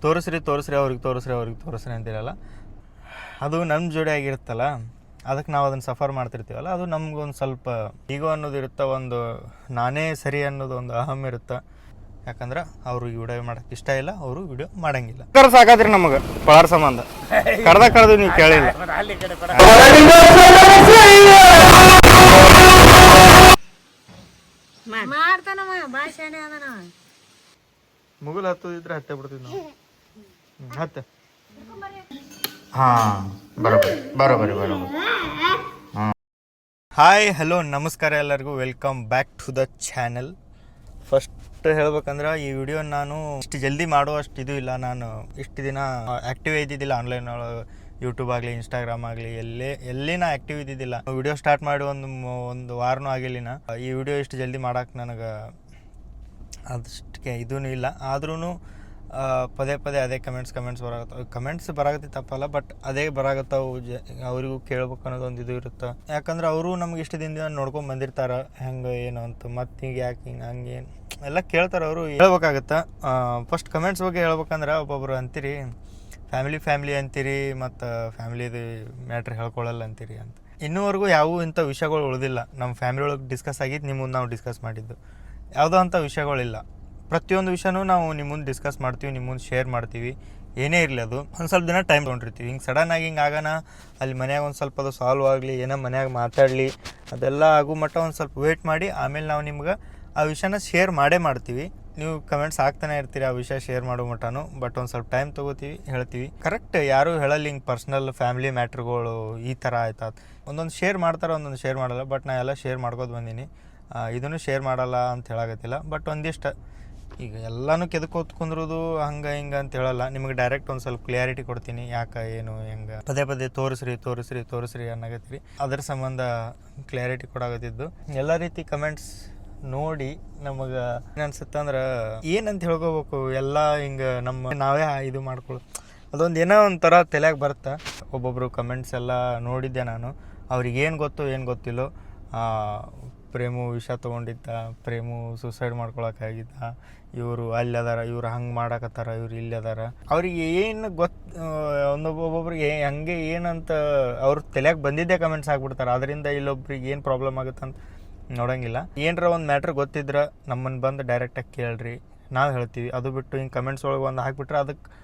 ತೋರಿಸ್ರಿ ಅವ್ರಿಗೆ ತೋರಿಸ್ರಿ ಅಂತಿರಲ್ಲ. ಅದು ನಮ್ಮ ಜೋಡಿ ಆಗಿರುತ್ತಲ್ಲ, ಅದಕ್ಕೆ ನಾವು ಅದನ್ನು ಸಫರ್ ಮಾಡ್ತಿರ್ತೀವಲ್ಲ, ಅದು ನಮ್ಗೊಂದು ಸ್ವಲ್ಪ ಈಗೋ ಅನ್ನೋದು ಇರುತ್ತೆ, ಒಂದು ನಾನೇ ಸರಿ ಅನ್ನೋದು ಒಂದು ಅಹಂ ಇರುತ್ತೆ. ಯಾಕಂದ್ರೆ ಅವರು ವಿಡಿಯೋ ಮಾಡೋಕ್ಕೆ ಇಷ್ಟ ಇಲ್ಲ, ಅವರು ವಿಡಿಯೋ ಮಾಡಂಗಿಲ್ಲ. ಸಾಕಾದ್ರಿ ನಮಗೆ ಪಳಾರ ಸಂಬಂಧ ಕಡ್ದು ನೀವು ಕೇಳಿಲ್ಲ. ಮುಗುಲ್ ಹತ್ತದಿದ್ರೆ ಹತ್ತೆ ಬಿಡ್ತೀವಿ ನಾವು. ಹತ್ತೆ ಹಾಂ ಬರೋಬರಿ. ಹಾಂ, ಹಾಯ್ ಹಲೋ ನಮಸ್ಕಾರ ಎಲ್ಲರಿಗೂ, welcome back to the channel. First ಹೇಳ್ಬೇಕಂದ್ರೆ ಈ ವಿಡಿಯೋ ನಾನು ಇಷ್ಟು ಜಲ್ದಿ ಮಾಡುವಷ್ಟು ಇದು ಇಲ್ಲ. ನಾನು ಇಷ್ಟು ದಿನ ಆ್ಯಕ್ಟಿವ್ ಇದ್ದಿದ್ದಿಲ್ಲ ಆನ್ಲೈನ್ ಒಳಗೆ, ಯೂಟ್ಯೂಬ್ ಆಗಲಿ ಇನ್ಸ್ಟಾಗ್ರಾಮ್ ಆಗಲಿ ಎಲ್ಲಿ ನಾ ಆ್ಯಕ್ಟಿವ್ ಇದ್ದಿದ್ದಿಲ್ಲ. ವಿಡಿಯೋ ಸ್ಟಾರ್ಟ್ ಮಾಡಿ ಒಂದು ವಾರನೂ ಆಗಿಲ್ಲ. ಈ ವಿಡಿಯೋ ಇಷ್ಟು ಜಲ್ದಿ ಮಾಡೋಕೆ ನನಗೆ ಅದಷ್ಟಕ್ಕೆ ಇದೂ ಇಲ್ಲ. ಆದ್ರೂ ಪದೇ ಅದೇ ಕಮೆಂಟ್ಸ್ ಬರಾಗತ್ತೆ ತಪ್ಪಲ್ಲ, ಬಟ್ ಅದೇ ಬರಾಗತ್ತಾವು. ಅವರಿಗೂ ಕೇಳ್ಬೇಕು ಅನ್ನೋದೊಂದು ಇದು ಇರುತ್ತೆ. ಯಾಕಂದ್ರೆ ಅವರು ನಮ್ಗೆ ಇಷ್ಟು ದಿನದಿಂದ ನೋಡ್ಕೊಂಡು ಬಂದಿರ್ತಾರೆ ಹೆಂಗೆ ಏನು ಅಂತ, ಮತ್ತು ಹಿಂಗೆ ಯಾಕೆ ಹಿಂಗೆ ಹಂಗೆ ಎಲ್ಲ ಕೇಳ್ತಾರೆ. ಅವರು ಹೇಳ್ಬೇಕಾಗತ್ತೆ. ಫಸ್ಟ್ ಕಮೆಂಟ್ಸ್ ಬಗ್ಗೆ ಹೇಳ್ಬೇಕಂದ್ರೆ, ಒಬ್ಬೊಬ್ರು ಅಂತೀರಿ ಫ್ಯಾಮಿಲಿ ಅಂತೀರಿ, ಮತ್ತು ಫ್ಯಾಮಿಲಿದು ಮ್ಯಾಟ್ರ್ ಹೇಳ್ಕೊಳ್ಳಲ್ಲ ಅಂತೀರಿ ಅಂತ. ಇನ್ನೂವರೆಗೂ ಯಾವ ಇಂಥ ವಿಷಯಗಳು ಉಳಿದಿಲ್ಲ. ನಮ್ಮ ಫ್ಯಾಮಿಲಿ ಒಳಗೆ ಡಿಸ್ಕಸ್ ಆಗಿದ್ದು ನಿಮ್ಮ ಮುಂದೆ ನಾವು ಡಿಸ್ಕಸ್ ಮಾಡಿದ್ದು ಯಾವುದೋ ಅಂಥ ವಿಷಯಗಳಿಲ್ಲ. ಪ್ರತಿಯೊಂದು ವಿಷಯನೂ ನಾವು ನಿಮ್ಮ ಮುಂದೆ ಡಿಸ್ಕಸ್ ಮಾಡ್ತೀವಿ, ನಿಮ್ಮ ಮುಂದೆ ಶೇರ್ ಮಾಡ್ತೀವಿ. ಏನೇ ಇರಲಿ ಅದು ಒಂದು ಸ್ವಲ್ಪ ದಿನ ಟೈಮ್ ತೊಗೊಂಡಿರ್ತೀವಿ. ಹಿಂಗೆ ಸಡನ್ನಾಗಿ ಹಿಂಗೆ ಆಗೋಣ, ಅಲ್ಲಿ ಮನ್ಯಾಗ ಒಂದು ಸ್ವಲ್ಪ ಅದು ಸಾಲ್ವ್ ಆಗಲಿ, ಏನೋ ಮನ್ಯಾಗ ಮಾತಾಡಲಿ, ಅದೆಲ್ಲ ಆಗೋ ಮಟ್ಟ ಒಂದು ಸ್ವಲ್ಪ ವೇಟ್ ಮಾಡಿ ಆಮೇಲೆ ನಾವು ನಿಮ್ಗೆ ಆ ವಿಷಯನ ಶೇರ್ ಮಾಡ್ತೀವಿ. ನೀವು ಕಮೆಂಟ್ಸ್ ಹಾಕ್ತಾನೆ ಇರ್ತೀರಿ ಆ ವಿಷಯ ಶೇರ್ ಮಾಡೋ ಮಟ್ಟನೂ, ಬಟ್ ಒಂದು ಸ್ವಲ್ಪ ಟೈಮ್ ತೊಗೋತೀವಿ, ಹೇಳ್ತೀವಿ. ಕರೆಕ್ಟ್ ಯಾರೂ ಹೇಳಲ್ಲ ಹಿಂಗೆ ಪರ್ಸ್ನಲ್ ಫ್ಯಾಮಿಲಿ ಮ್ಯಾಟ್ರ್ಗಳು ಈ ಥರ ಆಯ್ತು. ಒಂದೊಂದು ಶೇರ್ ಮಾಡ್ತಾರೆ, ಒಂದೊಂದು ಶೇರ್ ಮಾಡಲ್ಲ. ಬಟ್ ನಾ ಎಲ್ಲ ಶೇರ್ ಮಾಡ್ಕೋತ ಬಂದೀನಿ. ಇದನ್ನು ಶೇರ್ ಮಾಡಲ್ಲ ಅಂತ ಹೇಳಾಗತ್ತಿಲ್ಲ. ಬಟ್ ಒಂದಿಷ್ಟು ಈಗ ಎಲ್ಲನೂ ಕೆದಕೋತ್ ಕುಂದ್ರೋದು ಹಂಗೆ ಹಿಂಗೆ ಅಂತ ಹೇಳಲ್ಲ. ನಿಮಗೆ ಡೈರೆಕ್ಟ್ ಒಂದು ಸ್ವಲ್ಪ ಕ್ಲಿಯಾರಿಟಿ ಕೊಡ್ತೀನಿ, ಯಾಕೆ ಏನು ಹೆಂಗೆ ಪದೇ ತೋರಿಸ್ರಿ ಅನ್ನಗತ್ತೀರಿ. ಅದ್ರ ಸಂಬಂಧ ಕ್ಲಿಯಾರಿಟಿ ಕೊಡಾಗತ್ತಿದ್ದು. ಎಲ್ಲ ರೀತಿ ಕಮೆಂಟ್ಸ್ ನೋಡಿ ನಮಗೆ ಏನ್ಸುತ್ತೆ ಅಂದ್ರೆ ಏನಂತ ಹೇಳ್ಕೋಬೇಕು, ಎಲ್ಲ ಹಿಂಗೆ ನಾವೇ ಇದು ಮಾಡ್ಕೊಳ್ಳೋ ಅದೊಂದು ಏನೋ ಒಂಥರ ತಲೆಯಾಗ ಬರುತ್ತೆ. ಒಬ್ಬೊಬ್ಬರು ಕಮೆಂಟ್ಸ್ ಎಲ್ಲ ನೋಡಿದ್ದೆ ನಾನು. ಅವ್ರಿಗೆ ಏನು ಗೊತ್ತಿಲ್ಲೋ, ಪ್ರೇಮು ವಿಷ ತೊಗೊಂಡಿದ್ದ, ಪ್ರೇಮು ಸೂಸೈಡ್ ಮಾಡ್ಕೊಳಕ್ಕಾಗಿದ್ದ, ಇವರು ಅಲ್ಲಿ ಅದಾರ, ಇವ್ರು ಹಂಗೆ ಮಾಡಕತ್ತಾರ, ಇವ್ರು ಇಲ್ಲಿ ಅದಾರ. ಅವ್ರಿಗೆ ಏನು ಒಬ್ಬೊಬ್ರಿಗೆ ಹಂಗೆ ಏನಂತ ಅವ್ರ ತಲೆಯಾಗ ಬಂದಿದ್ದೇ ಕಮೆಂಟ್ಸ್ ಹಾಕ್ಬಿಡ್ತಾರೆ. ಅದರಿಂದ ಇಲ್ಲೊಬ್ರಿಗೆ ಏನು ಪ್ರಾಬ್ಲಮ್ ಆಗುತ್ತೆ ಅಂತ ನೋಡೋಂಗಿಲ್ಲ. ಏನರ ಒಂದು ಮ್ಯಾಟ್ರ್ ಗೊತ್ತಿದ್ರೆ ನಮ್ಮನ್ನು ಬಂದು ಡೈರೆಕ್ಟಾಗಿ ಕೇಳ್ರಿ, ನಾವು ಹೇಳ್ತೀವಿ. ಅದು ಬಿಟ್ಟು ಹಿಂಗೆ ಕಮೆಂಟ್ಸ್ ಒಳಗೆ ಒಂದು ಹಾಕ್ಬಿಟ್ರೆ ಅದಕ್ಕೆ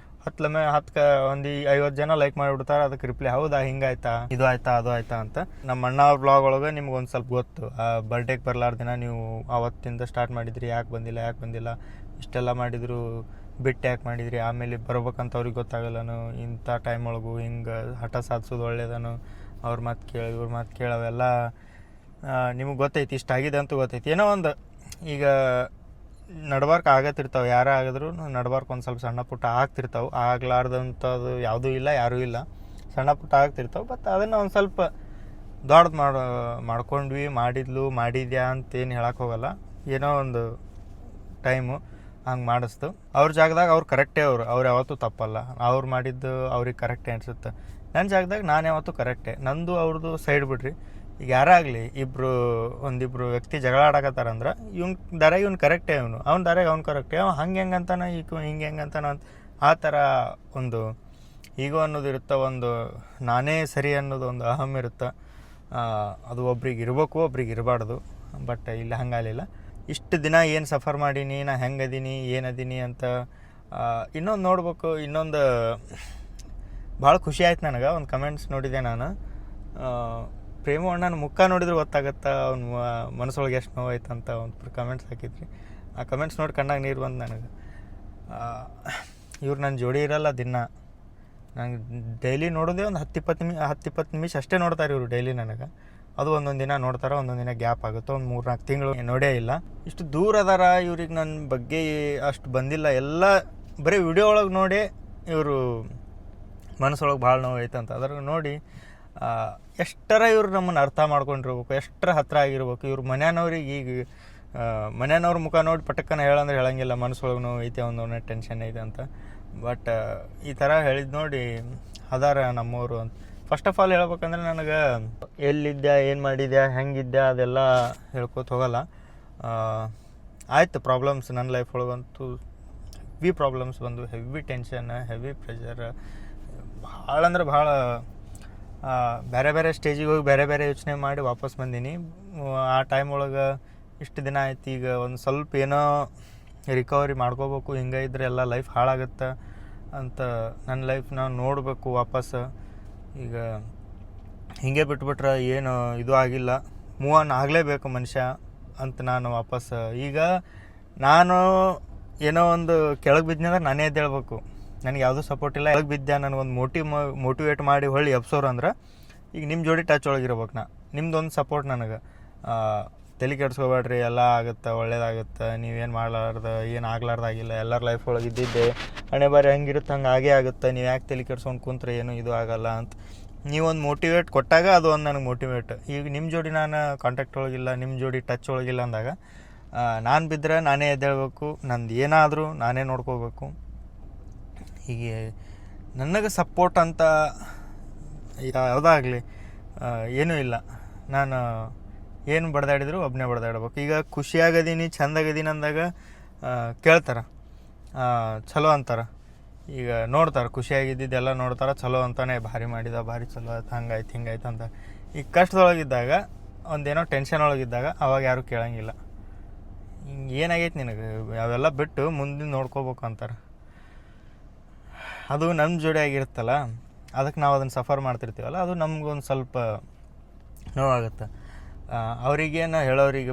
ಒಂದು 50 ಜನ ಲೈಕ್ ಮಾಡಿಬಿಡ್ತಾರೆ. ಅದಕ್ಕೆ ರಿಪ್ಲೈ ಹೌದಾ, ಹಿಂಗಾಯ್ತಾ, ಇದು ಆಯ್ತಾ, ಅದು ಆಯ್ತಾ ಅಂತ. ನಮ್ಮ ಅಣ್ಣ ಅವ್ರ ಬ್ಲಾಗ್ ಒಳಗೆ ನಿಮ್ಗೆ ಒಂದು ಸ್ವಲ್ಪ ಗೊತ್ತು, ಬರ್ಡೇಗೆ ಬರ್ಲಾರ್ದಿನ ನೀವು ಆವತ್ತಿಂದ ಸ್ಟಾರ್ಟ್ ಮಾಡಿದ್ರಿ, ಯಾಕೆ ಬಂದಿಲ್ಲ, ಇಷ್ಟೆಲ್ಲ ಮಾಡಿದ್ರು, ಬಿಟ್ಟು ಯಾಕೆ ಮಾಡಿದ್ರಿ, ಆಮೇಲೆ ಬರ್ಬೇಕಂತ ಅವ್ರಿಗೆ ಗೊತ್ತಾಗಲ್ಲನು, ಇಂಥ ಟೈಮ್ ಒಳಗೂ ಹಿಂಗೆ ಹಠ ಸಾಧಿಸೋದು ಒಳ್ಳೇದನು, ಅವ್ರ ಮಾತು ಕೇಳಿ ಇವ್ರ ಮಾತು ಕೇಳವೆಲ್ಲ ನಿಮಗೆ ಗೊತ್ತೈತಿ. ಇಷ್ಟ ಆಗಿದೆ ಅಂತೂ ಗೊತ್ತೈತಿ. ಏನೋ ಒಂದು ಈಗ ನಡ್ಬಾರ್ಕ್ ಆಗತ್ತಿರ್ತಾವೆ, ಯಾರೇ ಆಗಿದ್ರು ನಡ್ಬಾರ್ಕ್ ಒಂದು ಸ್ವಲ್ಪ ಸಣ್ಣ ಪುಟ್ಟ ಆಗ್ತಿರ್ತಾವೆ. ಆಗ್ಲಾರ್ದಂಥದ್ದು ಯಾವುದೂ ಇಲ್ಲ, ಯಾರೂ ಇಲ್ಲ, ಸಣ್ಣ ಪುಟ್ಟ ಆಗ್ತಿರ್ತಾವೆ. ಬಟ್ ಅದನ್ನು ಒಂದು ಸ್ವಲ್ಪ ದೊಡ್ಡದು ಮಾಡ್ಕೊಂಡ್ವಿ, ಮಾಡಿದ್ಯಾ ಅಂತೇನು ಹೇಳಕ್ಕೆ ಹೋಗಲ್ಲ. ಏನೋ ಒಂದು ಟೈಮು ಹಂಗೆ ಮಾಡಿಸ್ತು. ಅವ್ರ ಜಾಗದಾಗ ಅವ್ರು ಕರೆಕ್ಟೇ, ಅವ್ರು ಯಾವತ್ತೂ ತಪ್ಪಲ್ಲ. ಅವ್ರು ಮಾಡಿದ್ದು ಅವ್ರಿಗೆ ಕರೆಕ್ಟೇ ಅನಿಸುತ್ತೆ. ನನ್ನ ಜಾಗದಾಗ ನಾನು ಯಾವತ್ತೂ ಕರೆಕ್ಟೇ. ನಂದು ಅವ್ರದ್ದು ಸೈಡ್ ಬಿಡ್ರಿ. ಈಗ ಯಾರೇ ಆಗಲಿ, ಒಂದಿಬ್ಬರು ವ್ಯಕ್ತಿ ಜಗಳ ಆಡಕತ್ತಾರಂದ್ರೆ ಇವ್ನು ಕರೆಕ್ಟೇ, ಅವ್ನ ದಾರಾಗ ಅವ್ನು ಕರೆಕ್ಟೇ, ಹೆಂಗೆ ಅಂತಾನ ಹಿಂಗೆ ಅಂತಾನ ಅಂತ ಆ ಥರ ಒಂದು ಈಗೋ ಅನ್ನೋದು ಇರುತ್ತೆ. ಒಂದು ನಾನೇ ಸರಿ ಅನ್ನೋದು ಒಂದು ಅಹಂ ಇರುತ್ತೆ. ಅದು ಒಬ್ರಿಗೆ ಇರಬೇಕು, ಒಬ್ರಿಗೆ ಇರಬಾರ್ದು. ಬಟ್ ಇಲ್ಲಿ ಹಂಗಾಗಲಿಲ್ಲ. ಇಷ್ಟು ದಿನ ಏನು ಸಫರ್ ಮಾಡೀನಿ, ನಾ ಹೆಂಗದೀನಿ, ಏನದೀನಿ ಅಂತ ಇನ್ನೊಂದು ನೋಡ್ಬೇಕು. ಇನ್ನೊಂದು ಭಾಳ ಖುಷಿ ಆಯ್ತು ನನಗೆ. ಒಂದು ಕಮೆಂಟ್ಸ್ ನೋಡಿದೆ ನಾನು. ಪ್ರೇಮು ಅಣ್ಣನ ಮುಖ ನೋಡಿದ್ರೆ ಗೊತ್ತಾಗತ್ತೆ ಅವ್ನ ಮನಸ್ಸೊಳಗೆ ಎಷ್ಟು ನೋವಾಯ್ತು ಅಂತ ಒಂದು ಕಮೆಂಟ್ಸ್ ಹಾಕಿದ್ರಿ. ಆ ಕಮೆಂಟ್ಸ್ ನೋಡಿ ಕಣ್ಣಾಗ ನೀರು ಬಂದು ನನಗೆ. ಇವ್ರು ನನ್ನ ಜೋಡಿ ಇರಲ್ಲ ದಿನ, ನನಗೆ ಡೈಲಿ ನೋಡೋದೇ ಒಂದು 10-20 ನಿಮಿಷ ಅಷ್ಟೇ ನೋಡ್ತಾರೆ ಇವರು ಡೈಲಿ ನನಗೆ. ಅದು ಒಂದೊಂದು ದಿನ ನೋಡ್ತಾರೆ, ಒಂದೊಂದು ದಿನ ಗ್ಯಾಪ್ ಆಗುತ್ತೆ, ಒಂದು 3-4 ತಿಂಗಳು ನೋಡೇ ಇಲ್ಲ. ಇಷ್ಟು ದೂರ ಅದಾರ, ಇವ್ರಿಗೆ ನನ್ನ ಬಗ್ಗೆ ಅಷ್ಟು ಬಂದಿಲ್ಲ. ಎಲ್ಲ ಬರೀ ವಿಡಿಯೋ ಒಳಗೆ ನೋಡಿ ಇವರು ಮನಸ್ಸೊಳಗೆ ಭಾಳ ನೋವಾಯ್ತು ಅಂತ. ಅದ್ರ ನೋಡಿ ಎಷ್ಟರ ಇವ್ರು ನಮ್ಮನ್ನು ಅರ್ಥ ಮಾಡ್ಕೊಂಡಿರ್ಬೇಕು, ಎಷ್ಟರ ಹತ್ತಿರ ಆಗಿರ್ಬೇಕು. ಇವ್ರ ಮನೆಯವ್ರಿಗೆ ಈಗ ಮನೆಯವ್ರ ಮುಖ ನೋಡಿ ಪಟಕ್ಕನ ಹೇಳಂದ್ರೆ ಹೇಳಂಗಿಲ್ಲ, ಮನಸ್ಸೊಳಗೆ ನೋವು ಐತೆ, ಒಂದು ಟೆನ್ಷನ್ ಐತೆ ಅಂತ. ಬಟ್ ಈ ಥರ ಹೇಳಿದ್ದು ನೋಡಿ ಅದಾರ ನಮ್ಮವರು ಅಂತ. ಫಸ್ಟ್ ಆಫ್ ಆಲ್ ಹೇಳ್ಬೇಕಂದ್ರೆ ನನಗೆ ಎಲ್ಲಿದ್ದೆ, ಏನು ಮಾಡಿದ್ದೆ, ಹೆಂಗಿದ್ದೆ ಅದೆಲ್ಲ ಹೇಳ್ಕೊತ ಹೋಗಲ್ಲ. ಆಯ್ತು, ಪ್ರಾಬ್ಲಮ್ಸ್ ನನ್ನ ಲೈಫ್ ಒಳಗಂತೂ ಹೆವಿ ಪ್ರಾಬ್ಲಮ್ಸ್ ಬಂದು, ಹೆವಿ ಟೆನ್ಷನ್, ಹೆವಿ ಪ್ರೆಷರ್, ಭಾಳ ಅಂದ್ರೆ ಭಾಳ ಬೇರೆ ಬೇರೆ ಸ್ಟೇಜಿಗೆ ಹೋಗಿ ಬೇರೆ ಬೇರೆ ಯೋಚನೆ ಮಾಡಿ ವಾಪಸ್ ಬಂದೀನಿ. ಆ ಟೈಮ್ ಒಳಗೆ ಇಷ್ಟು ದಿನ ಆಯ್ತು, ಈಗ ಒಂದು ಸ್ವಲ್ಪ ಏನೋ ರಿಕವರಿ ಮಾಡ್ಕೋಬೇಕು. ಹಿಂಗೆ ಇದ್ರೆ ಎಲ್ಲ ಲೈಫ್ ಹಾಳಾಗುತ್ತೆ ಅಂತ ನನ್ನ ಲೈಫ್ ನಾನು ನೋಡಬೇಕು ವಾಪಸ್. ಈಗ ಹೀಗೆ ಬಿಟ್ಬಿಟ್ರೆ ಏನು ಇದು ಆಗಿಲ್ಲ, ಮೂವ್ ಆನ್ ಆಗಲೇಬೇಕು ಮನುಷ್ಯ ಅಂತ ನಾನು ವಾಪಸ್. ಈಗ ನಾನು ಏನೋ ಒಂದು ಕೆಳಗೆ ಬಿದ್ದೆ ಅಂದ್ರೆ ನಾನೇ ಎದ್ದೇಳ್ಬೇಕು. ನನಗೆ ಯಾವುದೂ ಸಪೋರ್ಟ್ ಇಲ್ಲ. ಕೆಳಗೆ ಬಿದ್ದೆ ನನಗೊಂದು ಮೋಟಿವೇಟ್ ಮಾಡಿ ಹೊಳ್ಳಿ ಎಬ್ಸೋರು ಅಂದ್ರೆ ಈಗ ನಿಮ್ಮ ಜೋಡಿ ಟಚ್ ಒಳಗಿರ್ಬೇಕು. ನಿಮ್ದೊಂದು ಸಪೋರ್ಟ್ ನನಗೆ. ತಲೆ ಕೆಡ್ಸ್ಕೊಬೇಡ್ರಿ, ಎಲ್ಲ ಆಗುತ್ತೆ, ಒಳ್ಳೇದಾಗುತ್ತೆ, ನೀವೇನು ಮಾಡಲಾರ್ದು ಏನು ಆಗ್ಲಾರ್ದಾಗಿಲ್ಲ, ಎಲ್ಲರ ಲೈಫ್ ಒಳಗೆ ಇದ್ದಿದ್ದೆ, ಹಣೆ ಬಾರಿ ಹಂಗಿರುತ್ತೆ, ಹಂಗೆ ಆಗೇ ಆಗುತ್ತೆ, ನೀವು ಯಾಕೆ ತಲೆ ಕೆಡ್ಸ್ಕೊಂಡು ಕುಂತ್ರೆ ಏನು ಇದು ಆಗಲ್ಲ ಅಂತ ನೀವೊಂದು ಮೋಟಿವೇಟ್ ಕೊಟ್ಟಾಗ ಅದು ಒಂದು ನನಗೆ ಮೋಟಿವೇಟ್. ಈಗ ನಿಮ್ಮ ಜೋಡಿ ನಾನು ಕಾಂಟ್ಯಾಕ್ಟ್ ಒಳಗಿಲ್ಲ, ನಿಮ್ಮ ಜೋಡಿ ಟಚ್ ಒಳಗಿಲ್ಲ ಅಂದಾಗ ನಾನು ಬಿದ್ದರೆ ನಾನೇ ಎದ್ದೇಳಬೇಕು, ನಂದು ಏನಾದರೂ ನಾನೇ ನೋಡ್ಕೋಬೇಕು. ಹೀಗೆ ನನಗೆ ಸಪೋರ್ಟ್ ಅಂತ ಯಾವುದಾಗಲಿ ಏನೂ ಇಲ್ಲ. ನಾನು ಏನು ಬಡ್ದಾಡಿದ್ರು ಒಬ್ಬನೇ ಬಡ್ದಾಡ್ಬೇಕು. ಈಗ ಖುಷಿಯಾಗದೀನಿ, ಚೆಂದಾಗದೀನಿ ಅಂದಾಗ ಕೇಳ್ತಾರೆ, ಚಲೋ ಅಂತಾರೆ. ಈಗ ನೋಡ್ತಾರೆ, ಖುಷಿಯಾಗಿದ್ದೆಲ್ಲ ನೋಡ್ತಾರೆ, ಚಲೋ ಅಂತಾನೆ, ಭಾರಿ ಮಾಡಿದ, ಭಾರಿ ಚಲೋ ಆಯ್ತು, ಹಂಗಾಯ್ತು ಹಿಂಗಾಯ್ತು ಅಂತ. ಈಗ ಕಷ್ಟದೊಳಗಿದ್ದಾಗ, ಒಂದೇನೋ ಟೆನ್ಷನ್ ಒಳಗಿದ್ದಾಗ ಅವಾಗ ಯಾರೂ ಕೇಳೋಂಗಿಲ್ಲ. ಹಿಂಗೆ ಏನಾಗೈತೆ ನಿನಗೆ, ಅವೆಲ್ಲ ಬಿಟ್ಟು ಮುಂದೆ ನೋಡ್ಕೋಬೇಕು ಅಂತಾರೆ. ಅದು ನಮ್ಮ ಜೋಡಿ ಆಗಿರುತ್ತಲ್ಲ, ಅದಕ್ಕೆ ನಾವು ಅದನ್ನು ಸಫರ್ ಮಾಡ್ತಿರ್ತೀವಲ್ಲ, ಅದು ನಮ್ಗೊಂದು ಸ್ವಲ್ಪ ನೋವಾಗುತ್ತೆ. ಅವರಿಗೇನು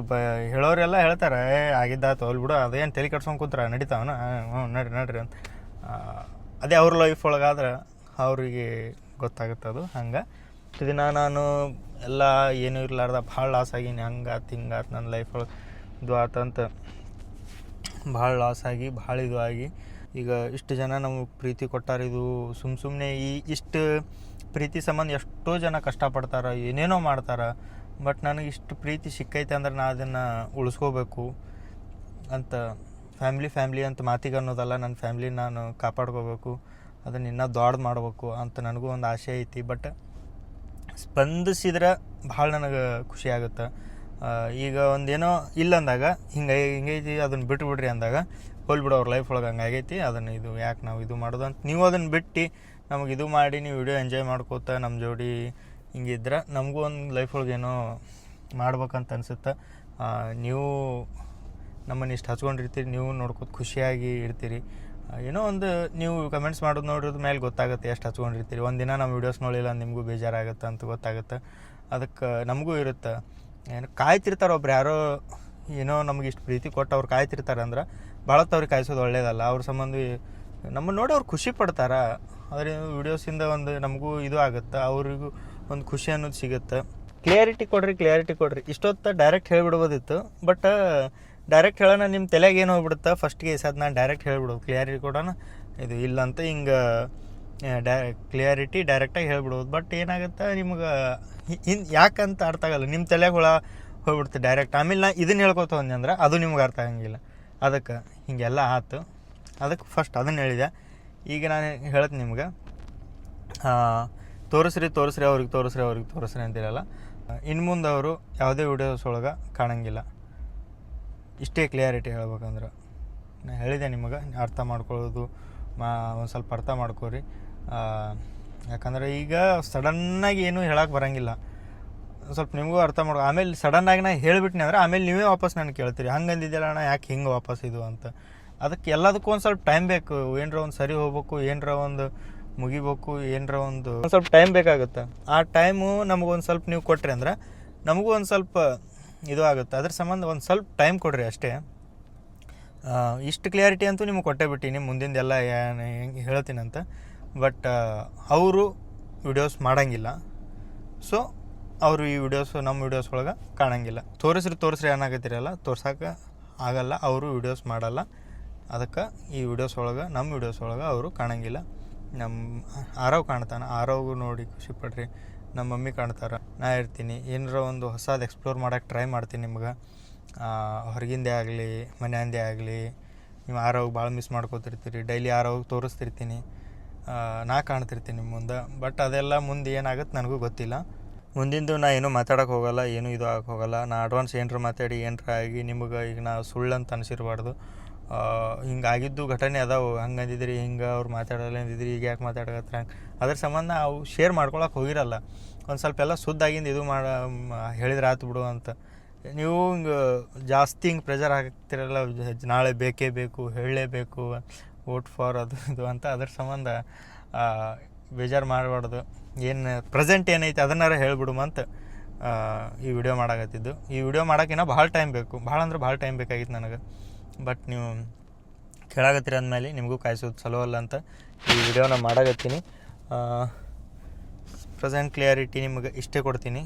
ಹೇಳೋರೆಲ್ಲ ಹೇಳ್ತಾರೆ, ಆಗಿದ್ದಾಯ್ತು ಅಲ್ಲಿ ಬಿಡು, ಅದೇನು ತಲೆ ಕಟ್ಸ್ಕೊಂಡು ಕೂತ್ರೆ ನಡೀತಾವನ, ನಡ್ರಿ ಅಂತ. ಅದೇ ಅವ್ರ ಲೈಫ್ ಒಳಗಾದ್ರೆ ಅವರಿಗೆ ಗೊತ್ತಾಗುತ್ತೆ ಅದು. ಹಂಗೆ ಇಷ್ಟು ದಿನ ನಾನು ಎಲ್ಲ ಏನೂ ಇರಲಾರ್ದ ಭಾಳ ಲಾಸ್ ಆಗೀನಿ. ಹಂಗಾತು ನನ್ನ ಲೈಫ್ ಒಳಗೆ ಇದು ಆತಂತ ಭಾಳ ಲಾಸ್ ಆಗಿ, ಭಾಳ ಇದು ಆಗಿ, ಈಗ ಇಷ್ಟು ಜನ ನಮಗೆ ಪ್ರೀತಿ ಕೊಟ್ಟಾರೆ. ಇದು ಸುಮ್ಮನೆ ಇಷ್ಟು ಪ್ರೀತಿ ಸಂಬಂಧ ಎಷ್ಟೋ ಜನ ಕಷ್ಟಪಡ್ತಾರೆ, ಏನೇನೋ ಮಾಡ್ತಾರೆ. ಬಟ್ ನನಗೆ ಇಷ್ಟು ಪ್ರೀತಿ ಸಿಕ್ಕೈತೆ ಅಂದ್ರೆ ನಾನು ಅದನ್ನು ಉಳಿಸ್ಕೋಬೇಕು ಅಂತ. ಫ್ಯಾಮ್ಲಿ ಅಂತ ಮಾತಿಗೆ ಅನ್ನೋದಲ್ಲ, ನನ್ನ ಫ್ಯಾಮ್ಲಿ ನಾನು ಕಾಪಾಡ್ಕೋಬೇಕು, ಅದನ್ನು ಇನ್ನೂ ದೊಡ್ಡದು ಮಾಡಬೇಕು ಅಂತ ನನಗೂ ಒಂದು ಆಸೆ ಐತಿ. ಬಟ್ ಸ್ಪಂದಿಸಿದ್ರೆ ಭಾಳ ನನಗೆ ಖುಷಿ ಆಗುತ್ತೆ. ಈಗ ಒಂದೇನೋ ಇಲ್ಲ ಅಂದಾಗ ಹಿಂಗೈತಿ ಅದನ್ನು ಬಿಟ್ಬಿಡ್ರಿ ಅಂದಾಗ, ಹೋಲ್ಬಿಡು ಅವ್ರ ಲೈಫ್ ಒಳಗೆ ಹಂಗಾಗೈತಿ, ಅದನ್ನು ಇದು ಯಾಕೆ ನಾವು ಇದು ಮಾಡೋದು ಅಂತ ನೀವು ಅದನ್ನು ಬಿಟ್ಟು ನಮಗೆ ಇದು ಮಾಡಿ ನೀವು ವಿಡಿಯೋ ಎಂಜಾಯ್ ಮಾಡ್ಕೋತ ನಮ್ಮ ಜೋಡಿ ಹಿಂಗಿದ್ರೆ ನಮಗೂ ಒಂದು ಲೈಫ್ ಒಳಗೆ ಏನೋ ಮಾಡ್ಬೇಕಂತ ಅನಿಸುತ್ತೆ. ನೀವು ನಮ್ಮನ್ನು ಇಷ್ಟು ಹಚ್ಕೊಂಡಿರ್ತೀರಿ, ನೀವು ನೋಡ್ಕೋತ ಖುಷಿಯಾಗಿ ಇರ್ತೀರಿ. ಏನೋ ಒಂದು ನೀವು ಕಮೆಂಟ್ಸ್ ಮಾಡೋದು ನೋಡೋದ್ರ ಮೇಲೆ ಗೊತ್ತಾಗುತ್ತೆ ಎಷ್ಟು ಹಚ್ಕೊಂಡಿರ್ತೀರಿ. ಒಂದಿನ ನಮ್ಮ ವೀಡಿಯೋಸ್ ನೋಡಿಲ್ಲ ನಿಮಗೂ ಬೇಜಾರಾಗುತ್ತೆ ಅಂತ ಗೊತ್ತಾಗುತ್ತೆ. ಅದಕ್ಕೆ ನಮಗೂ ಇರುತ್ತೆ, ಏನು ಕಾಯ್ತಿರ್ತಾರೆ ಒಬ್ರು ಯಾರೋ ಏನೋ ನಮ್ಗೆ ಇಷ್ಟು ಪ್ರೀತಿ ಕೊಟ್ಟು ಅವ್ರು ಕಾಯ್ತಿರ್ತಾರೆ ಅಂದ್ರೆ ಭಾಳತ್ತು ಅವ್ರಿಗೆ ಕಾಯಿಸೋದು ಒಳ್ಳೇದಲ್ಲ. ಅವ್ರ ಸಂಬಂಧ ನಮ್ಮನ್ನು ನೋಡಿ ಅವ್ರು ಖುಷಿ ಪಡ್ತಾರೆ. ಆದರೆ ವೀಡಿಯೋಸಿಂದ ಒಂದು ನಮಗೂ ಇದು ಆಗುತ್ತೆ, ಅವ್ರಿಗೂ ಒಂದು ಖುಷಿ ಅನ್ನೋದು ಸಿಗುತ್ತೆ. ಕ್ಲಿಯಾರಿಟಿ ಕೊಡ್ರಿ ಇಷ್ಟೊತ್ತು ಡೈರೆಕ್ಟ್ ಹೇಳಿಬಿಡ್ಬೋದಿತ್ತು. ಬಟ್ ಡೈರೆಕ್ಟ್ ಹೇಳೋಣ ನಿಮ್ಮ ತಲೆಗೆ ಏನು ಹೋಗ್ಬಿಡುತ್ತೆ ಫಸ್ಟ್ಗೆ. ಸದ್ ನಾನು ಡೈರೆಕ್ಟ್ ಹೇಳ್ಬಿಡೋದು, ಕ್ಲಿಯಾರಿಟಿ ಕೊಡೋಣ ಇದು ಇಲ್ಲ ಅಂತ, ಹಿಂಗೆ ಕ್ಲಿಯಾರಿಟಿ ಡೈರೆಕ್ಟಾಗಿ ಹೇಳ್ಬಿಡೋದು. ಬಟ್ ಏನಾಗುತ್ತೆ ನಿಮ್ಗೆ ಯಾಕಂತ ಅರ್ಥ ಆಗಲ್ಲ, ನಿಮ್ಮ ತಲೆಗೆ ಹೋಗ್ಬಿಡುತ್ತೆ ಡೈರೆಕ್ಟ್. ಆಮೇಲೆ ನಾ ಇದನ್ನು ಹೇಳ್ಕೊತ ಹೋದ್ನಿ ಅಂದ್ರೆ ಅದು ನಿಮ್ಗೆ ಅರ್ಥ ಆಗಂಗಿಲ್ಲ. ಅದಕ್ಕೆ ಹೀಗೆಲ್ಲ ಆಯ್ತು. ಅದಕ್ಕೆ ಫಸ್ಟ್ ಅದನ್ನು ಹೇಳಿದೆ. ಈಗ ನಾನು ಹೇಳ್ತೀನಿ ನಿಮ್ಗೆ, ತೋರಿಸ್ರಿ ಅವ್ರಿಗೆ ತೋರಿಸ್ರಿ ಅಂತಿರಲ್ಲ. ಇನ್ನು ಮುಂದೆ ಅವರು ಯಾವುದೇ ವೀಡಿಯೋಸ್ ಒಳಗೆ ಕಾಣಂಗಿಲ್ಲ. ಇಷ್ಟೇ ಕ್ಲಿಯಾರಿಟಿ ಹೇಳ್ಬೇಕಂದ್ರೆ ನಾನು ಹೇಳಿದೆ ನಿಮಗೆ, ಅರ್ಥ ಮಾಡ್ಕೊಳ್ಳೋದು ಒಂದು ಸ್ವಲ್ಪ ಅರ್ಥ ಮಾಡ್ಕೊರಿ. ಯಾಕಂದರೆ ಈಗ ಸಡನ್ನಾಗಿ ಏನೂ ಹೇಳಕ್ಕೆ ಬರೋಂಗಿಲ್ಲ, ಸ್ವಲ್ಪ ನಿಮಗೂ ಅರ್ಥ ಮಾಡ್ಕೊ. ಆಮೇಲೆ ಸಡನ್ನಾಗಿ ನಾ ಹೇಳಿಬಿಟ್ನಿ ಅಂದ್ರೆ ಆಮೇಲೆ ನೀವೇ ವಾಪಸ್ ನನಗೆ ಕೇಳ್ತೀರಿ, ಹಂಗಂದಿದ್ದಿಲ್ಲ ಅಣ್ಣ ಯಾಕೆ ಹಿಂಗೆ ವಾಪಸ್ ಇದು ಅಂತ. ಅದಕ್ಕೆ ಎಲ್ಲದಕ್ಕೂ ಒಂದು ಸ್ವಲ್ಪ ಟೈಮ್ ಬೇಕು. ಏನರ ಒಂದು ಸರಿ ಹೋಗ್ಬೇಕು, ಏನರ ಒಂದು ಮುಗಿಬೇಕು, ಏನರ ಒಂದು ಸ್ವಲ್ಪ ಟೈಮ್ ಬೇಕಾಗುತ್ತೆ. ಆ ಟೈಮು ನಮಗೊಂದು ಸ್ವಲ್ಪ ನೀವು ಕೊಟ್ರಿ ಅಂದ್ರೆ ನಮಗೂ ಒಂದು ಸ್ವಲ್ಪ ಇದು ಆಗುತ್ತೆ. ಅದ್ರ ಸಂಬಂಧ ಒಂದು ಸ್ವಲ್ಪ ಟೈಮ್ ಕೊಡ್ರಿ ಅಷ್ಟೇ. ಇಷ್ಟು ಕ್ಲಿಯಾರಿಟಿ ಅಂತೂ ನಿಮ್ಗೆ ಕೊಟ್ಟೇ ಬಿಟ್ಟಿನಿ, ಮುಂದಿಂದೆಲ್ಲ ಹೆಂಗೆ ಹೇಳ್ತೀನಂತ. ಬಟ್ ಅವರು ವಿಡಿಯೋಸ್ ಮಾಡೋಂಗಿಲ್ಲ. ಸೊ ಅವರು ಈ ವಿಡಿಯೋಸ್ ನಮ್ಮ ವಿಡಿಯೋಸ್ ಒಳಗೆ ಕಾಣಂಗಿಲ್ಲ. ತೋರಿಸ್ರಿ ಏನಾಗತ್ತಿರಲ್ಲ, ತೋರ್ಸೋಕೆ ಆಗಲ್ಲ, ಅವರು ವಿಡಿಯೋಸ್ ಮಾಡಲ್ಲ. ಅದಕ್ಕೆ ಈ ವಿಡಿಯೋಸ್ ಒಳಗೆ ನಮ್ಮ ವಿಡಿಯೋಸ್ ಒಳಗೆ ಅವರು ಕಾಣಂಗಿಲ್ಲ. ನಮ್ಮ ಆರವ್ ಕಾಣ್ತಾನೆ, ಆರವ್ಗೂ ನೋಡಿ ಖುಷಿ ಪಡ್ರಿ. ನಮ್ಮ ಮಮ್ಮಿ ಕಾಣ್ತಾರೆ, ನಾ ಇರ್ತೀನಿ. ಏನಾರ ಒಂದು ಹೊಸದು ಎಕ್ಸ್ಪ್ಲೋರ್ ಮಾಡೋಕ್ಕೆ ಟ್ರೈ ಮಾಡ್ತೀನಿ ನಿಮ್ಗೆ. ಹೊರಗಿಂದೇ ಆಗಲಿ ಮನೆಯಿಂದೇ ಆಗಲಿ, ನೀವು ಆರವ್ ಭಾಳ ಮಿಸ್ ಮಾಡ್ಕೋತಿರ್ತೀರಿ. ಡೈಲಿ ಆರವ್ ತೋರಿಸ್ತಿರ್ತೀನಿ, ನಾ ಕಾಣ್ತಿರ್ತೀನಿ ನಿಮ್ಮ ಮುಂದೆ. ಬಟ್ ಅದೆಲ್ಲ ಮುಂದೆ ಏನಾಗುತ್ತೆ ನನಗೂ ಗೊತ್ತಿಲ್ಲ. ಮುಂದಿಂದು ನಾ ಏನೂ ಮಾತಾಡೋಕೆ ಹೋಗಲ್ಲ, ಏನೂ ಇದು ಆಗಕ್ಕೆ ಹೋಗಲ್ಲ. ನಾ ಅಡ್ವಾನ್ಸ್ ಏನರ ಮಾತಾಡಿ ಏನರ ಆಗಿ ನಿಮಗೆ ಈಗ ನಾ ಸುಳ್ಳಂತ ಅನಿಸಿರಬಾರ್ದು. ಹಿಂಗಾಗಿದ್ದು ಘಟನೆ ಅದಾವು, ಹಂಗೆ ಅಂದಿದ್ರಿ, ಹಿಂಗೆ ಅವ್ರು ಮಾತಾಡೋಲ್ಲ ಅಂದಿದ್ರಿ, ಈಗ ಯಾಕೆ ಮಾತಾಡಕತ್ರ ಹಂಗೆ ಅದ್ರ ಸಂಬಂಧ ಅವು ಶೇರ್ ಮಾಡ್ಕೊಳಕ್ಕೆ ಹೋಗಿರಲ್ಲ. ಒಂದು ಸ್ವಲ್ಪ ಎಲ್ಲ ಸುದ್ದಾಗಿಂದ ಇದು ಹೇಳಿದ್ರೆ ಆಯ್ತು ಬಿಡು ಅಂತ. ನೀವು ಹಿಂಗೆ ಜಾಸ್ತಿ ಹಿಂಗೆ ಪ್ರೆಷರ್ ಹಾಕ್ತಿರಲ್ಲ, ನಾಳೆ ಬೇಕೇ ಬೇಕು, ಹೇಳಲೇಬೇಕು, ವೋಟ್ ಫಾರ್ ಅದು ಇದು ಅಂತ. ಅದ್ರ ಸಂಬಂಧ ಬೇಜಾರು ಮಾಡಬಾರ್ದು. ಏನು ಪ್ರೆಸೆಂಟ್ ಏನೈತೆ ಅದನ್ನಾರ ಹೇಳ್ಬಿಡು ಅಂತ ಈ ವಿಡಿಯೋ ಮಾಡಾಕತ್ತಿದ್ದು. ಈ ವಿಡಿಯೋ ಮಾಡೋಕ್ಕಿನ್ನ ಭಾಳ ಟೈಮ್ ಬೇಕು, ಭಾಳ ಅಂದ್ರೆ ಭಾಳ ಟೈಮ್ ಬೇಕಾಗಿತ್ತು ನನಗೆ. ಬಟ್ ನೀವು ಕೇಳಾಕತ್ತೀರ ಅಂದಮೇಲೆ ನಿಮಗೂ ಕಾಯಿಸೋದು ಚಲೋ ಅಲ್ಲ ಅಂತ ಈ ವಿಡಿಯೋನ ಮಾಡಾಕತ್ತೀನಿ. ಪ್ರೆಸೆಂಟ್ ಕ್ಲಿಯರಿಟಿ ನಿಮಗೆ ಇಷ್ಟೇ ಕೊಡ್ತೀನಿ.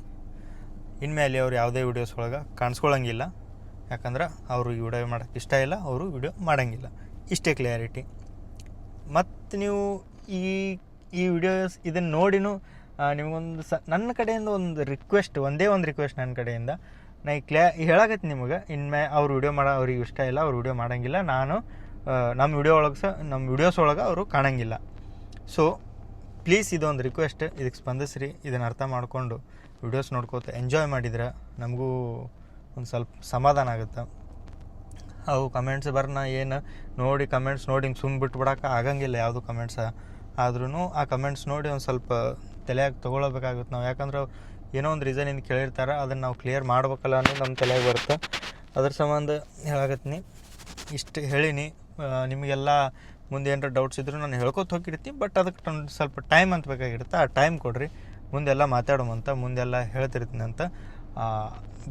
ಇನ್ಮೇಲೆ ಅವ್ರು ಯಾವುದೇ ವೀಡಿಯೋಸ್ ಒಳಗೆ ಕಾಣಿಸ್ಕೊಳಂಗಿಲ್ಲ, ಯಾಕಂದ್ರೆ ಅವರು ಈ ವಿಡಿಯೋ ಮಾಡೋಕ್ಕೆ ಇಷ್ಟ ಇಲ್ಲ, ಅವರು ವಿಡಿಯೋ ಮಾಡೋಂಗಿಲ್ಲ. ಇಷ್ಟೇ ಕ್ಲಿಯರಿಟಿ. ಮತ್ತು ನೀವು ಈ ವಿಡಿಯೋಸ್ ಇದನ್ನು ನೋಡಿನೂ ನಿಮಗೊಂದು ನನ್ನ ಕಡೆಯಿಂದ ಒಂದು ರಿಕ್ವೆಸ್ಟ್, ಒಂದೇ ಒಂದು ರಿಕ್ವೆಸ್ಟ್ ನನ್ನ ಕಡೆಯಿಂದ. ನಾ ಈ ಹೇಳಾಕತ್ತೀನಿ ನಿಮಗೆ, ಅವ್ರು ವಿಡಿಯೋ ಅವ್ರಿಗೆ ಇಷ್ಟ ಇಲ್ಲ, ಅವ್ರು ವಿಡಿಯೋ ಮಾಡೋಂಗಿಲ್ಲ, ನಾನು ನಮ್ಮ ವಿಡಿಯೋಸ್ ಒಳಗೆ ಅವರು ಕಾಣೋಂಗಿಲ್ಲ. ಸೊ ಪ್ಲೀಸ್ ಇದೊಂದು ರಿಕ್ವೆಸ್ಟ್, ಇದಕ್ಕೆ ಸ್ಪಂದಿಸ್ರಿ. ಇದನ್ನು ಅರ್ಥ ಮಾಡಿಕೊಂಡು ವಿಡಿಯೋಸ್ ನೋಡ್ಕೋತ ಎಂಜಾಯ್ ಮಾಡಿದ್ರೆ ನಮಗೂ ಒಂದು ಸ್ವಲ್ಪ ಸಮಾಧಾನ ಆಗುತ್ತೆ. ಅವು ಕಮೆಂಟ್ಸ್ ಏನು ನೋಡಿ ಕಮೆಂಟ್ಸ್ ನೋಡಿ ಹಿಂಗೆ ಸುಮ್ಮನೆ ಬಿಟ್ಬಿಡೋಕೆ ಆಗಂಗಿಲ್ಲ. ಯಾವುದು ಕಮೆಂಟ್ಸ ಆದ್ರೂ ಆ ಕಮೆಂಟ್ಸ್ ನೋಡಿ ಒಂದು ಸ್ವಲ್ಪ ತಲೆಯಾಗಿ ತೊಗೊಳ್ಬೇಕಾಗುತ್ತೆ ನಾವು. ಯಾಕಂದ್ರೆ ಏನೋ ಒಂದು ರೀಸನಿಂದ ಕೇಳಿರ್ತಾರೆ, ಅದನ್ನು ನಾವು ಕ್ಲಿಯರ್ ಮಾಡ್ಬೇಕಲ್ಲ ಅನ್ನೋದು ನಮ್ಮ ತಲೆಯಾಗಿ ಬರುತ್ತೆ. ಅದ್ರ ಸಂಬಂಧ ಹೇಳಾಕತ್ತೀನಿ. ಇಷ್ಟು ಹೇಳೀನಿ. ನಿಮಗೆಲ್ಲ ಮುಂದೆ ಏನಾರ ಡೌಟ್ಸ್ ಇದ್ದರೂ ನಾನು ಹೇಳ್ಕೊತ ಹೋಗಿರ್ತೀನಿ. ಬಟ್ ಅದಕ್ಕೆ ಒಂದು ಸ್ವಲ್ಪ ಟೈಮ್ ಅಂತ ಬೇಕಾಗಿರುತ್ತೆ. ಆ ಟೈಮ್ ಕೊಡಿರಿ, ಮುಂದೆಲ್ಲ ಮಾತಾಡುವಂತ, ಮುಂದೆಲ್ಲ ಹೇಳ್ತಿರ್ತೀನಿ ಅಂತ.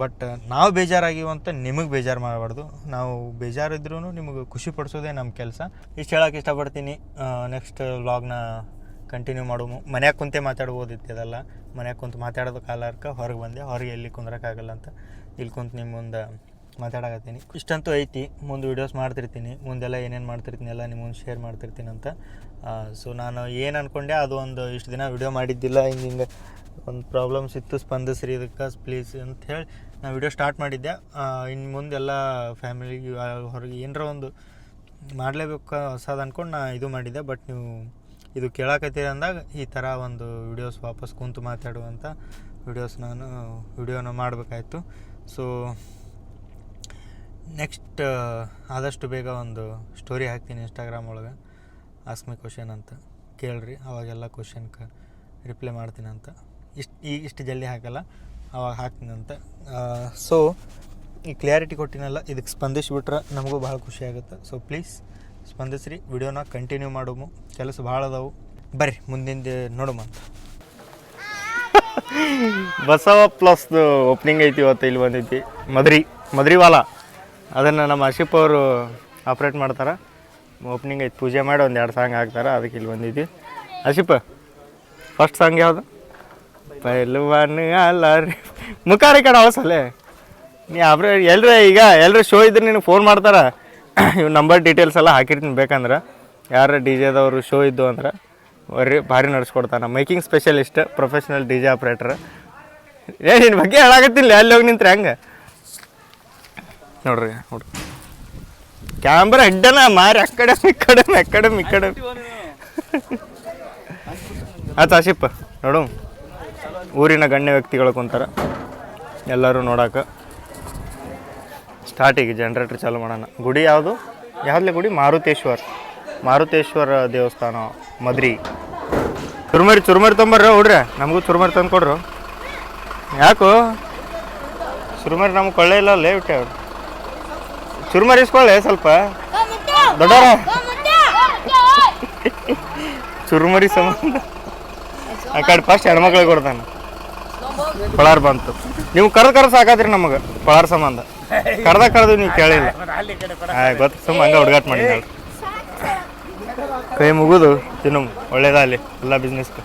ಬಟ್ ನಾವು ಬೇಜಾರಾಗಿವಂತ ನಿಮಗೆ ಬೇಜಾರು ಮಾಡಬಾರ್ದು. ನಾವು ಬೇಜಾರಿದ್ರೂ ನಿಮಗೆ ಖುಷಿ ಪಡಿಸೋದೇ ನಮ್ಮ ಕೆಲಸ. ಇಷ್ಟು ಹೇಳೋಕೆ ಇಷ್ಟಪಡ್ತೀನಿ. ನೆಕ್ಸ್ಟ್ ವ್ಲಾಗ್ನ ಕಂಟಿನ್ಯೂ ಮಾಡೋದು. ಮನ್ಯಾಗ ಕುಂತೆ ಮಾತಾಡ್ಬೋದಿತ್ತು, ಅದೆಲ್ಲ ಮನ್ಯಾಗ ಕುಂತು ಮಾತಾಡೋದು ಕಾಲಕ್ಕೆ ಹೊರಗೆ ಬಂದೆ. ಹೊರಗೆ ಎಲ್ಲಿ ಕುಂದ್ರಕ್ಕಾಗಲ್ಲ ಅಂತ ಇಲ್ಲಿ ಕುಂತು ನಿಮ್ಮ ಮುಂದೆ ಮಾತಾಡಕತ್ತೀನಿ. ಇಷ್ಟಂತೂ ಐತಿ. ಮುಂದೆ ವೀಡಿಯೋಸ್ ಮಾಡ್ತಿರ್ತೀನಿ, ಮುಂದೆಲ್ಲ ಏನೇನು ಮಾಡ್ತಿರ್ತೀನಿ ಎಲ್ಲ ನಿಮ್ಮ ಮುಂದೆ ಶೇರ್ ಮಾಡ್ತಿರ್ತೀನಿ ಅಂತ. ಸೊ ನಾನು ಏನು ಅಂದ್ಕೊಂಡೆ ಅದು ಒಂದು ಇಷ್ಟು ದಿನ ವಿಡಿಯೋ ಮಾಡಿದ್ದಿಲ್ಲ, ಹಿಂಗೆ ಒಂದು ಪ್ರಾಬ್ಲಮ್ಸ್ ಇತ್ತು, ಸ್ಪಂದಿಸ್ರಿ ಇದಕ್ಕೆ ಪ್ಲೀಸ್ ಅಂತ ಹೇಳಿ ನಾನು ವಿಡಿಯೋ ಸ್ಟಾರ್ಟ್ ಮಾಡಿದ್ದೆ. ಇನ್ನು ಮುಂದೆಲ್ಲ ಫ್ಯಾಮಿಲಿಗೆ ಹೊರಗೆ ಏನರ ಒಂದು ಮಾಡಲೇಬೇಕು ಹೊಸದು ಅಂದ್ಕೊಂಡು ನಾನು ಇದು ಮಾಡಿದ್ದೆ. ಬಟ್ ನೀವು ಇದು ಕೇಳಾಕತ್ತೀರ ಅಂದಾಗ ಈ ಥರ ಒಂದು ವಿಡಿಯೋಸ್ ವಾಪಸ್ ಕುಂತು ಮಾತಾಡುವಂಥ ವಿಡಿಯೋನ ಮಾಡಬೇಕಾಯ್ತು. ಸೊ ನೆಕ್ಸ್ಟ್ ಆದಷ್ಟು ಬೇಗ ಒಂದು ಸ್ಟೋರಿ ಹಾಕ್ತೀನಿ ಇನ್ಸ್ಟಾಗ್ರಾಮ್ ಒಳಗೆ, ಆಸ್ಕ್ ಮಿ ಕ್ವಶನ್ ಅಂತ ಕೇಳ್ರಿ. ಅವಾಗೆಲ್ಲ ಕ್ವಶನ್ಗೆ ರಿಪ್ಲೈ ಮಾಡ್ತೀನಿ ಅಂತ. ಇಷ್ಟು ಜಲ್ದಿ ಹಾಕಲ್ಲ, ಅವಾಗ ಹಾಕ್ತೀನಿ ಅಂತ. ಸೊ ಈ ಕ್ಲಿಯಾರಿಟಿ ಕೊಟ್ಟಿನಲ್ಲ, ಇದಕ್ಕೆ ಸ್ಪಂದಿಸಿಬಿಟ್ರೆ ನಮಗೂ ಭಾಳ ಖುಷಿ ಆಗುತ್ತೆ. ಸೊ ಪ್ಲೀಸ್ ಸ್ಪಂದಿಸ್ರಿ. ವಿಡಿಯೋನ ಕಂಟಿನ್ಯೂ ಮಾಡೋಮು, ಕೆಲಸ ಭಾಳ ಅದಾವು. ಬರ್ರಿ ಮುಂದಿಂದ ನೋಡೋಮ ಅಂತ. ಬಸವ ಪ್ಲಸ್ದು ಓಪನಿಂಗ್ ಐತಿ ಇವತ್ತು. ಇಲ್ಲಿ ಬಂದೈತಿ ಮದ್ರಿವಾಲ. ಅದನ್ನು ನಮ್ಮ ಆಶಿಪ್ ಅವರು ಆಪ್ರೇಟ್ ಮಾಡ್ತಾರೆ. ಓಪನಿಂಗ್ ಐತಿ, ಪೂಜೆ ಮಾಡಿ ಒಂದು 2 ಸಾಂಗ್ ಹಾಕ್ತಾರೆ. ಅದಕ್ಕೆ ಇಲ್ಲಿ ಬಂದಿದ್ವಿ. ಆಶಿಪ್, ಫಸ್ಟ್ ಸಾಂಗ್ ಯಾವುದು? ಪೈಲ್ವಾನ್ ಅಲ್ಲ ರೀ, ಮುಖಾರಿ ಕಡೆ ಅವಸಲೆ ನೀ ಎಲ್ಲರೂ ಶೋ ಇದ್ರೆ ನಿನಗೆ ಫೋನ್ ಮಾಡ್ತಾರೆ. ಇವ್ ನಂಬರ್ ಡೀಟೇಲ್ಸ್ ಎಲ್ಲ ಹಾಕಿರ್ತೀನಿ, ಬೇಕಂದ್ರೆ ಯಾರು ಡಿ ಜೆದವರು ಶೋ ಇದ್ದು ಅಂದ್ರೆ ಭಾರಿ ನಡೆಸ್ಕೊಡ್ತಾನೆ. Miking specialist, professional D J operator. ನಿನ್ನ ಬಗ್ಗೆ ಹೇಳಾಕತ್ತಿಲ್ಲ, ಅಲ್ಲಿ ಹೋಗಿ ನಿಂತ್ರೆ ಹಂಗೆ ನೋಡ್ರಿ. ಕ್ಯಾಮ್ರಾ ಅಡ್ಡನ ಮಾರಿ ಅಕ್ಕಡೆ ಮಿಕ್ಕಡೆ ಆಯ್ತು. ಆಶಿಪ್ ನೋಡು, ಊರಿನ ಗಣ್ಯ ವ್ಯಕ್ತಿಗಳು ಕುಂತಾರೆ ಎಲ್ಲರೂ ನೋಡೋಕೆ. ಸ್ಟಾರ್ಟಿಗೆ ಜನ್ರೇಟ್ರ್ ಚಾಲು ಮಾಡೋಣ. ಗುಡಿ ಯಾವುದಲೇ ಗುಡಿ? ಮಾರುತೇಶ್ವರ ದೇವಸ್ಥಾನ ಮದ್ರಿ. ಚುರುಮರಿ ತೊಂಬರ್ರಿ ಹುಡ್ರಿ, ನಮಗೂ ಚುರುಮರಿ ತಂದು ಕೊಡ್ರು. ಯಾಕೋ ಚುರುಮರಿ ನಮ್ಗೆ ಕೊಳ್ಳೇ ಇಲ್ಲ ಅಲ್ಲೇ ಬಿಟ್ಟೆ. ಅವ್ರು ಚುರುಮರಿ ಇಸ್ಕೊಳ್ಳೆ ಸ್ವಲ್ಪ ದೊಡ್ಡವರ. ಚುರುಮರಿ ಸಂಬಂಧ ಆ ಕಡೆ ಫಸ್ಟ್ ಹೆಣ್ಮಕ್ಳಿಗೆ ಕೊಡ್ತಾನೆ. ಪಳಾರ್ ಬಂತು. ನೀವು ಕರೆದು ಸಾಕಾದ್ರಿ ನಮಗೆ ಪಳಾರ್ ಸಂಬಂಧ. ಕರೆದು ನೀವು ಕೇಳಿಲ್ಲ. ಗೊತ್ತು, ಸುಮ್ಮ ಹಂಗೆ ಹುಡುಗಾಟ ಮಾಡಿ ಕೈ ಮುಗಿದು ತಿನ್ನು. ಒಳ್ಳೇದಾಗಲಿ ಎಲ್ಲ ಬಿಸ್ನೆಸ್ಗೆ.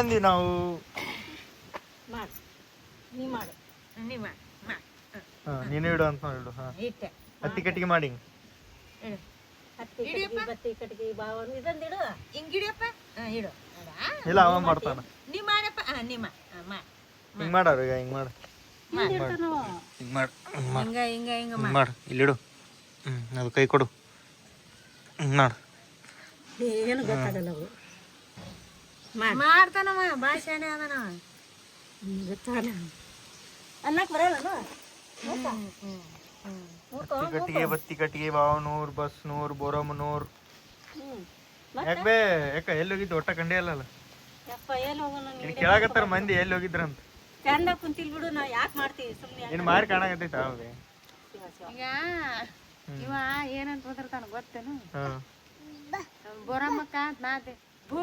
ಬಂದಿ ನಾವು. ಮಾಡು ನೀ ಮಾಡು ನೀ ಮಾಡು ನೀನು ಇಡು ಅಂತ ಇಡು. ಹಾಂ ಇಟ್ಟೆ ಹತ್ತಿ ಕಟ್ಟಿಗೆ ಮಾಡಿ ಇಡು ಹತ್ತಿ ಕಟ್ಟಿಗೆ ಬತ್ತಿ ಕಟ್ಟಿಗೆ ಬಾವನ್ನು ಇದೊಂದು ಇಡು ಹಿಂಗೆ ಇಡಿಯಪ್ಪ ಇಡು ಇಲ್ಲ ಅವ ಮಾಡ್ತಾನ. ನೀ ಮಾಡಪ್ಪ ನೀ ಹಿಂಗೆ ಮಾಡೋರು ಈಗ ಹಿಂಗೆ ಮಾಡು ಹಿಂಗೆ ಮಾಡು ಹಿಂಗೆ ಹಿಂಗೆ ಹಿಂಗೆ ಮಾಡು ಇಲ್ಲಿಡು. ಅದು ಕೈ ಕೊಡು. ಹಿಂಗೆ ಮಾಡು. ಏನು ಗೊತ್ತಾಗಲ್ಲ ಅವು ಮಾಡ್ತಾನವ ಭಾಷೆನೇ ಅದನವ ಗೊತ್ತಾನ ಅನ್ನಕ್ಕೆ ಬರಲ್ಲ. ಕಟ್ಟಿಗೆ ಬತ್ತಿ ಕಟ್ಟಿಗೆ ಬಾವನೂರು ಬಸ್ನೂರು ಬೋರಮ್ಮನೂರು. ಯಾಕೆ ಯಾಕೆ ಎಲ್ಲಿ ಹೋಗಿದ್ದು ಒಟ್ಟ ಕಂಡೇ ಅಲ್ಲಲ್ಲ. ಇಲ್ಲಿ ಕೇಳಾಕತ್ತಾರ ಮಂದಿ ಎಲ್ಲಿ ಹೋಗಿದ್ರಂತ. ಚಂದ ಕುಂತಿಲ್ ಬಿಡು ನಾ ಯಾಕೆ ಮಾಡ್ತೀವಿ ಸುಮ್ಮನೆ. ಇನ್ನು ಮಾರಿ ಕಾಣಾಕತ್ತೈತ ಅವಾಗ. ಈಗ ಇವ ಏನಂತ ಓದಿರ್ತಾನ ಗೊತ್ತೇನು? ಬೋರಮ್ಮಕ್ಕ ನಾದೆ ಭೂ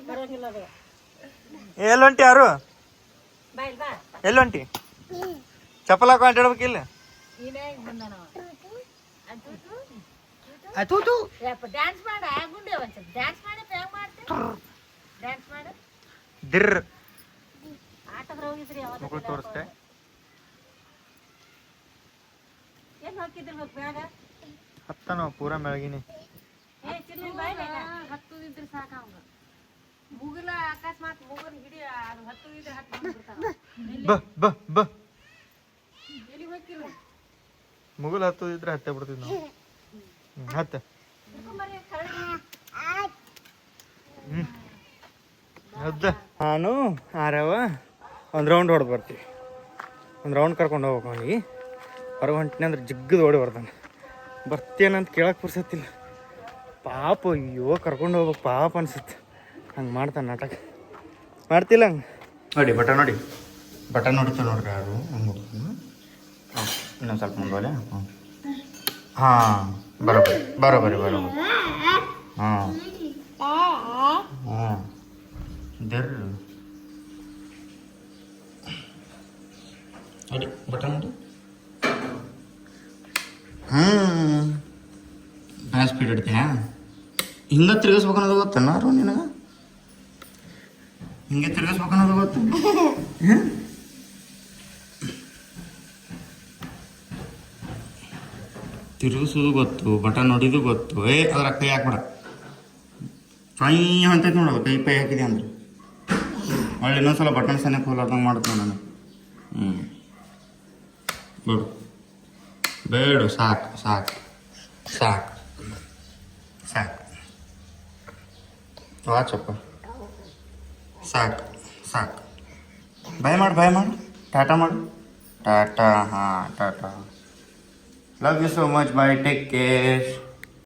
ಬರಂಗಿಲ್ಲ ಅದು. ಎಲ್ಲೊಂಟಿ ಯಾರು ಬಾಯ್ ಬಾ ಎಲ್ಲೊಂಟಿ ಚಪ್ಪಲ್ ಹಾಕೋ ಅಡ್ಡಾಡ್ಬೇಕಿಲ್ಲ. ಡ್ಯಾನ್ಸ್ ಮಾಡ ಗುಂಡೆ ಒಂದ್ಸಲ ಡ್ಯಾನ್ಸ್ ಮಾಡಿ ಹೆಂಗ್ ಮಾಡ್ತೀವಿ ಡ್ಯಾನ್ಸ್ ಮಾಡು. ದಿರ್ ಆಟದ್ರ ಹೋಗಿದ್ರಿ ಮಕ್ಕಳು ತೋರಿಸ್ತೆ. ಏನ್ ಹಾಕಿದ್ರಿ ಬ್ಯಾಗ ಹತ್ತ ನಾವು ಪೂರ ಮೆಳಗಿನಿ. ಹತ್ತುದಿದ್ರೆ ಸಾಕ ಅವಂಗ ಮುಗಿಲ ಅಕಸ್ಮಾತ್ ಮುಗಲ್ ಹಿಡಿ ಅದು ಹತ್ತುದಿದ್ರೆ ಹತ್ತು ಎಲ್ಲಿ ಹೋಗಿಲ್ಲ ಮುಗುಲ್ ಹತ್ತುದಿದ್ರೆ ಹತ್ತೆ ಬಿಡ್ತೀವಿ ನಾವು. ಹತ್ತ ನಾನು ಆರವ ಒಂದು ರೌಂಡ್ ಹೊಡೆದು ಬರ್ತೀವಿ. ಒಂದು ರೌಂಡ್ ಕರ್ಕೊಂಡು ಹೋಗ್ಬೇಕು ಅವನಿಗೆ. ಹೊರಗೆ ಹೊಂಟಿನಿ ಅಂದ್ರೆ ಜಿಗ್ಗದು ಓಡಿ ಬರ್ತಾನೆ. ಬರ್ತೇನಂತ ಕೇಳಕ್ಕೆ ಪುರ್ಸತ್ತಿಲ್ಲ. ಪಾಪ ಅಯ್ಯೋ ಕರ್ಕೊಂಡು ಹೋಗ್ಬೇಕು ಪಾಪ ಅನ್ಸುತ್ತೆ. ಹಂಗೆ ಮಾಡ್ತಾನೆ ನಾಟಕ ಮಾಡ್ತಿಲ್ಲ ಹಂಗೆ ನೋಡಿ. ಬಟನ್ ನೋಡಿತ ನೋಡ್ರಿ ಯಾರು ಹಂಗೆ ಹುಡ್ತಾನೆ. ಹಾಂ ಇನ್ನೊಂದು ಸ್ವಲ್ಪ ಮುಂದೆ. ಹಾಂ ಬರೋಬರಿ ಹಾಂ ದರ್ ನೋಡಿ ಬಟನ್ ನೋಡಿ. ಬ್ಯಾಸ್ ಸ್ಪೀಡ್ ಇಡ್ತೀಯ. ಹಿಂಗೆ ತಿರುಗಿಸ್ಬೇಕು ಅನ್ನೋದು ಗೊತ್ತೇನಾರು ನಿನಗೆ? ಹಿಂಗೆ ತಿರುಗಿಸ್ಬೇಕು ಅನ್ನೋದು ಗೊತ್ತು. ತಿರುಗಿಸೋದು ಗೊತ್ತು, ಬಟನ್ ನೋಡಿದು ಗೊತ್ತು. ಅದ್ರ ಕೈ ಹಾಕ್ಬಿಡ. ಕೈ ಅಂತೈತೆ ನೋಡೋದು. ಕೈ ಹಾಕಿದೆ ಅಂದ್ರೆ ಒಳ್ಳೆ ಇನ್ನೊಂದ್ಸಲ ಬಟನ್ ಸನಿಯಕ್ಕೆ ಹೋಗ್ಲಾರ್ದಂಗೆ ಮಾಡುತ್ತೆ ನಾನು. ಬೇಡ ಸಾಕು ವಾಚಪ್ಪ ಸಾಕು. ಬಾಯ್ ಮಾಡು ಟಾಟಾ ಮಾಡು. ಟಾಟಾ. ಹಾಂ tata. Love you so much. Bye take care.